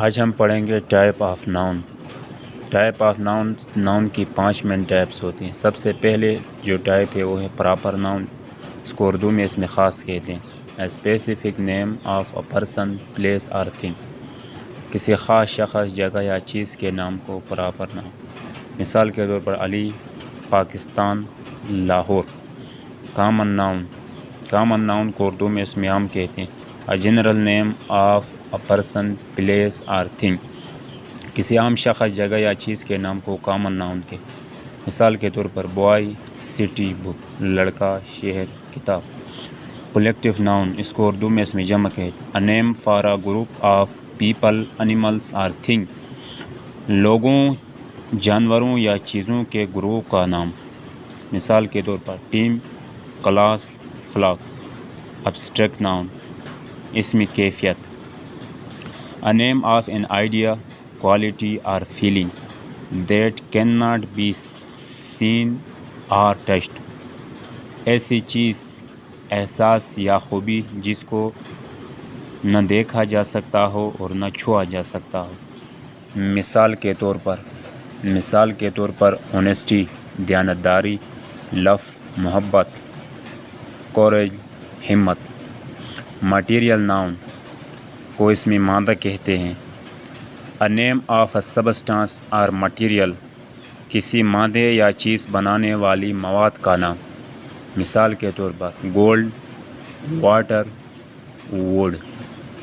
آج ہم پڑھیں گے type of noun. Type of noun کی 5 مین ٹائپس ہوتی ہیں۔ سب سے پہلے جو ٹائپ ہے وہ ہے پراپر ناؤن، اس کو اردو میں اسم خاص کہتے ہیں۔ Specific name of a person, place اور تھنگ، کسی خاص شخص، جگہ یا چیز کے نام کو پراپر ناؤن۔ مثال کے طور پر علی، پاکستان، لاہور۔ کامن ناؤن کو اردو میں اسم عام کہتے ہیں۔ A general name of a person, place or thing، کسی عام شخص، جگہ یا چیز کے نام کو کامن ناؤن کے۔ مثال کے طور پر بوائے، سٹی، بک، لڑکا، شہر، کتاب۔ کلیکٹیو ناؤن، اس کو اردو میں اسم جمع کہتے ہیں۔ A name for a group of people, animals or thing، لوگوں، جانوروں یا چیزوں کے گروہ کا نام۔ مثال کے طور پر team, class, flock. Abstract noun, اسم کیفیت۔ A name of an idea, quality or feeling that cannot be seen or touched، ایسی چیز، احساس یا خوبی جس کو نہ دیکھا جا سکتا ہو اور نہ چھوا جا سکتا ہو۔ مثال کے طور پر آنیسٹی، دیانتداری، لو، محبت، کوریج، ہمت۔ مٹیریل ناؤن کو اسم مادہ کہتے ہیں۔ A name of a substance or material، کسی مادے یا چیز بنانے والی مواد کا نام۔ مثال کے طور پر گولڈ، واٹر، ووڈ۔